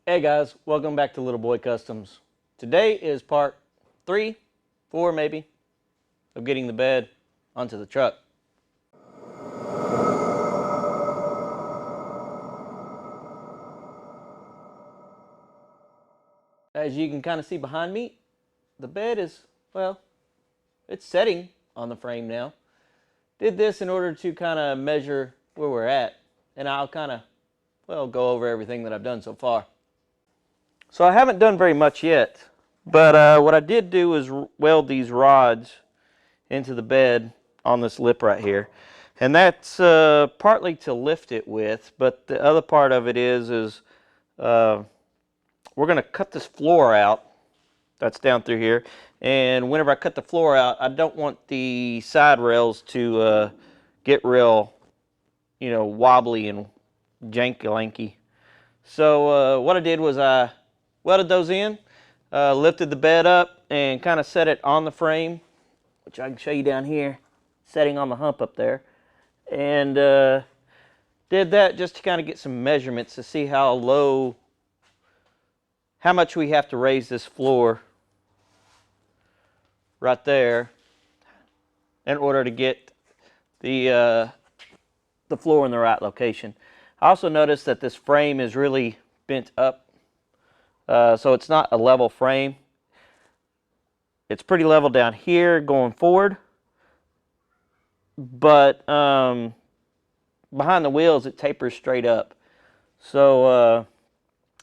Hey guys, welcome back to Little Boy Customs. Today is part 3, 4 maybe, of getting the bed onto the truck. As you can kind of see behind me, the bed is, well, it's setting on the frame now. Did this in order to kind of measure where we're at, and I'll kind of, well, go over everything that I've done so far. So I haven't done very much yet, but what I did do is weld these rods into the bed on this lip right here, and that's partly to lift it with, but the other part of it is we're going to cut this floor out that's down through here, and whenever I cut the floor out, I don't want the side rails to get real, wobbly and janky-lanky. So what I did was I welded those in, lifted the bed up, and kind of set it on the frame, which I can show you down here, setting on the hump up there. And did that just to kind of get some measurements to see how much we have to raise this floor right there in order to get the floor in the right location. I also noticed that this frame is really bent up, so it's not a level frame. It's pretty level down here going forward, but behind the wheels it tapers straight up. So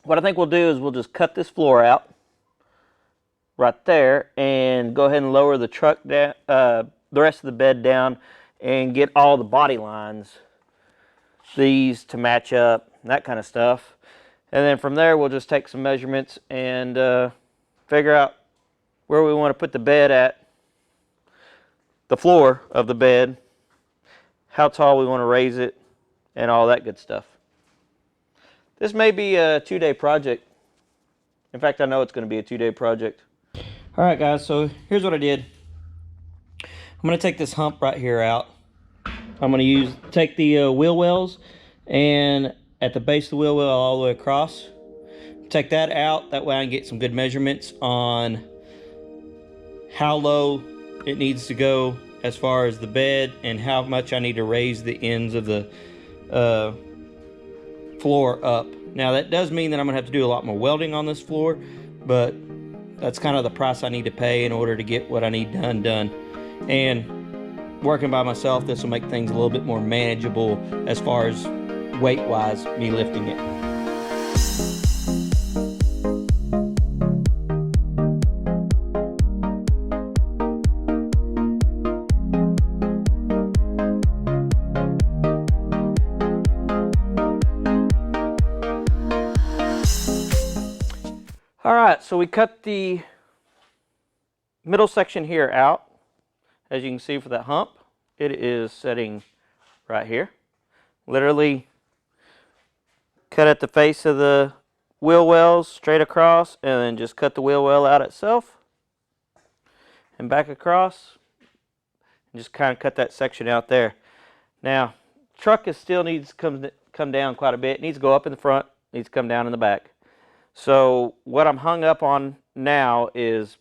what I think we'll do is we'll just cut this floor out right there and go ahead and lower the truck down, the rest of the bed down, and get all the body lines, these to match up, that kind of stuff. And then from there we'll just take some measurements and figure out where we want to put the bed at, the floor of the bed, how tall we want to raise it, and all that good stuff. This may be a 2-day project. In fact, I know it's going to be a 2-day project. All right, guys, so here's what I did. I'm going to take this hump right here out. I'm going to take the wheel wells, and at the base of the wheel well all the way across, take that out. That way I can get some good measurements on how low it needs to go as far as the bed and how much I need to raise the ends of the floor up. Now that does mean that I'm gonna have to do a lot more welding on this floor, but that's kind of the price I need to pay in order to get what I need done. And working by myself, this will make things a little bit more manageable as far as weight wise, me lifting it. All right, so we cut the middle section here out. As you can see for that hump, it is setting right here. Literally cut at the face of the wheel wells straight across, and then just cut the wheel well out itself and back across, and just kind of cut that section out there. Now, truck still needs to come down quite a bit. It needs to go up in the front, needs to come down in the back. So what I'm hung up on now is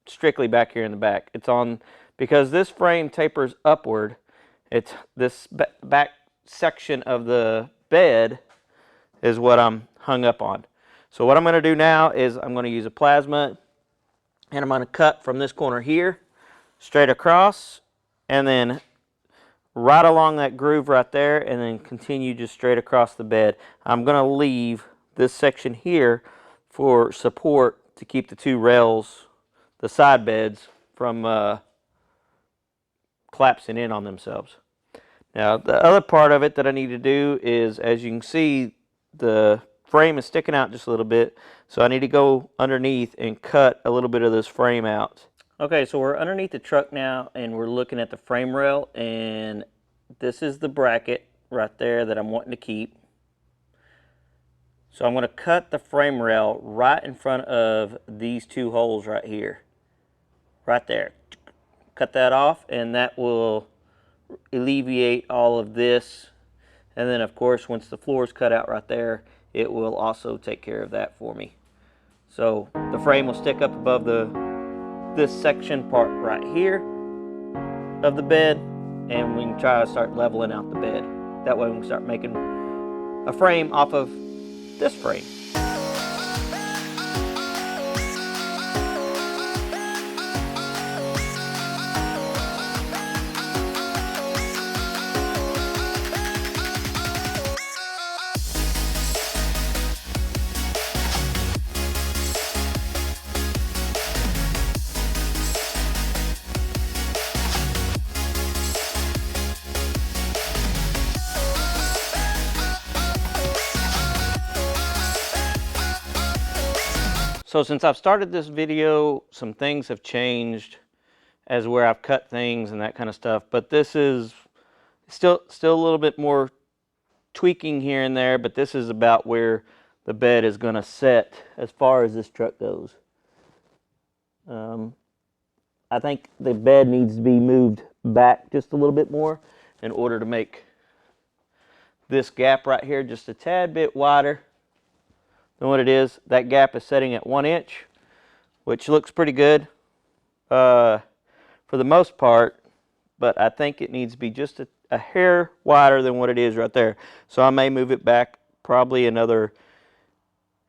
strictly back here in the back. It's on, because this frame tapers upward, it's this back section of the bed is what I'm hung up on. So what I'm going to do now is I'm going to use a plasma, and I'm going to cut from this corner here straight across, and then right along that groove right there, and then continue just straight across the bed. I'm going to leave this section here for support to keep the two rails, the side beds, from collapsing in on themselves. Now the other part of it that I need to do is, as you can see, the frame is sticking out just a little bit, so I need to go underneath and cut a little bit of this frame out. Okay, so we're underneath the truck now, and we're looking at the frame rail, and this is the bracket right there that I'm wanting to keep. So I'm going to cut the frame rail right in front of these two holes right here. Right there. Cut that off, and that will alleviate all of this. And then, of course, once the floor is cut out right there, it will also take care of that for me. So the frame will stick up above this section part right here of the bed, and we can try to start leveling out the bed. That way we can start making a frame off of this frame. So since I've started this video, some things have changed as where I've cut things and that kind of stuff, but this is still a little bit more tweaking here and there, but this is about where the bed is going to set as far as this truck goes. I think the bed needs to be moved back just a little bit more in order to make this gap right here just a tad bit wider than what it is. That gap is setting at 1 inch, which looks pretty good for the most part, but I think it needs to be just a hair wider than what it is right there. So I may move it back probably another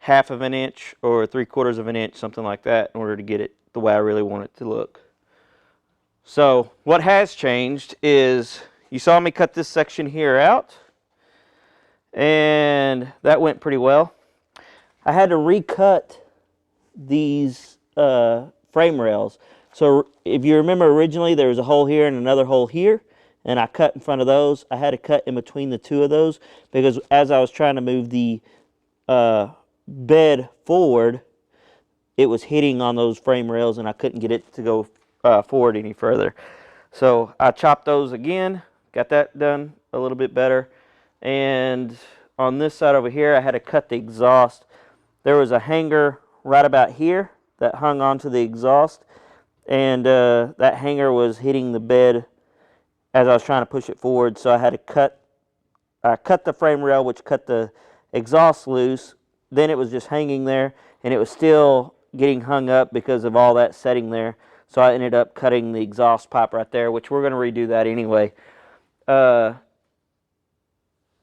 1/2 of an inch or 3/4 of an inch, something like that, in order to get it the way I really want it to look. So what has changed is you saw me cut this section here out, and that went pretty well. I had to recut these frame rails. So if you remember, originally there was a hole here and another hole here, and I cut in front of those. I had to cut in between the two of those because as I was trying to move the bed forward, it was hitting on those frame rails and I couldn't get it to go forward any further. So I chopped those again, got that done a little bit better. And on this side over here, I had to cut the exhaust. There was a hanger right about here that hung onto the exhaust, and that hanger was hitting the bed as I was trying to push it forward. So I had to cut the frame rail, which cut the exhaust loose. Then it was just hanging there, and it was still getting hung up because of all that setting there. So I ended up cutting the exhaust pipe right there, which we're going to redo that anyway.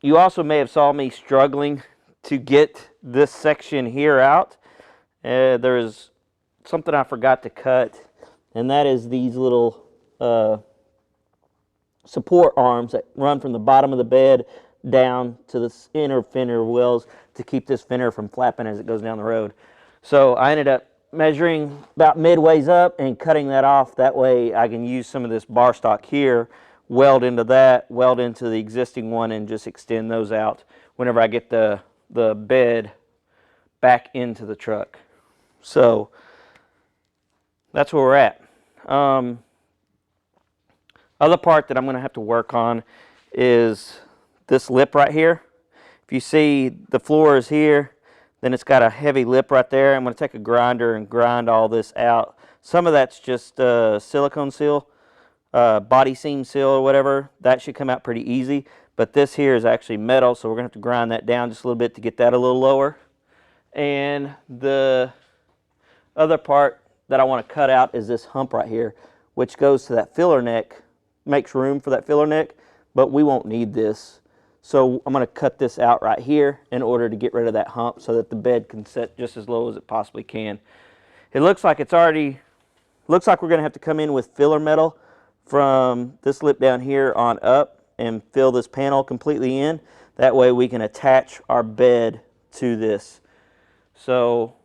You also may have saw me struggling to get this section here out. There's something I forgot to cut, and that is these little support arms that run from the bottom of the bed down to the inner fender wheels to keep this fender from flapping as it goes down the road. So I ended up measuring about midways up and cutting that off. That way I can use some of this bar stock here, weld into that, weld into the existing one, and just extend those out whenever I get the bed back into the truck. So that's where we're at. Other part that I'm going to have to work on is this lip right here. If you see, the floor is here, then it's got a heavy lip right there. I'm going to take a grinder and grind all this out. Some of that's just silicone seal, body seam seal or whatever. That should come out pretty easy. But this here is actually metal, so we're going to have to grind that down just a little bit to get that a little lower. And the other part that I want to cut out is this hump right here, which goes to that filler neck, makes room for that filler neck, but we won't need this. So I'm going to cut this out right here in order to get rid of that hump so that the bed can set just as low as it possibly can. It looks like it's already, looks like we're going to have to come in with filler metal from this lip down here on up and fill this panel completely in. That way we can attach our bed to this. So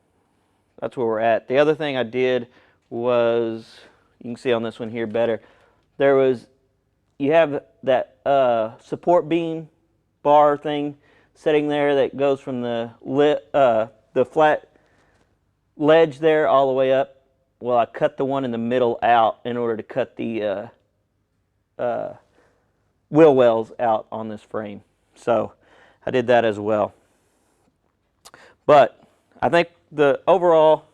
that's where we're at. The other thing I did was, you can see on this one here better, there was, you have that support beam bar thing sitting there that goes from the flat ledge there all the way up. Well, I cut the one in the middle out in order to cut the wheel wells out on this frame. So I did that as well. But I think the overall,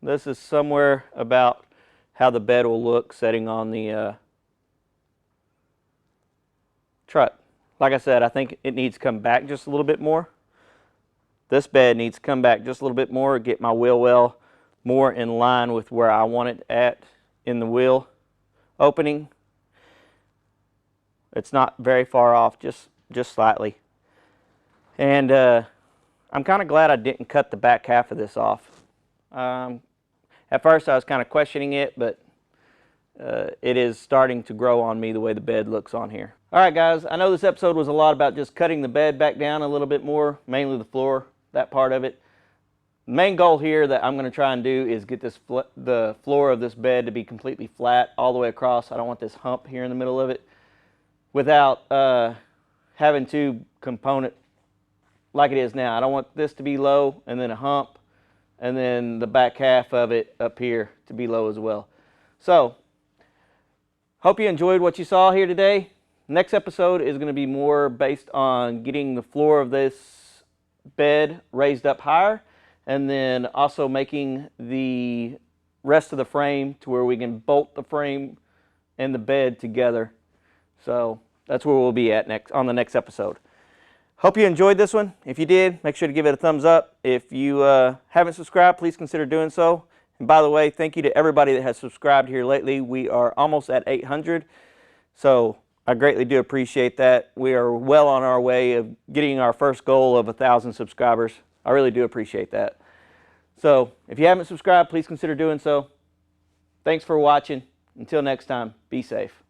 this is somewhere about how the bed will look setting on the truck. Like I said, I think it needs to come back just a little bit more. This bed needs to come back just a little bit more, get my wheel well more in line with where I want it at in the wheel opening. It's not very far off, just slightly. And I'm kind of glad I didn't cut the back half of this off. At first I was kind of questioning it, but it is starting to grow on me the way the bed looks on here. Alright guys, I know this episode was a lot about just cutting the bed back down a little bit more, mainly the floor, that part of it. The main goal here that I'm going to try and do is get the floor of this bed to be completely flat all the way across. I don't want this hump here in the middle of it without having two component like it is now. I don't want this to be low and then a hump and then the back half of it up here to be low as well. So, hope you enjoyed what you saw here today. Next episode is going to be more based on getting the floor of this bed raised up higher, and then also making the rest of the frame to where we can bolt the frame and the bed together. So that's where we'll be at on the next episode. Hope you enjoyed this one. If you did, make sure to give it a thumbs up. If you haven't subscribed, please consider doing so. And by the way, thank you to everybody that has subscribed here lately. We are almost at 800, so I greatly do appreciate that. We are well on our way of getting our first goal of 1,000 subscribers. I really do appreciate that. So if you haven't subscribed, please consider doing so. Thanks for watching. Until next time, be safe.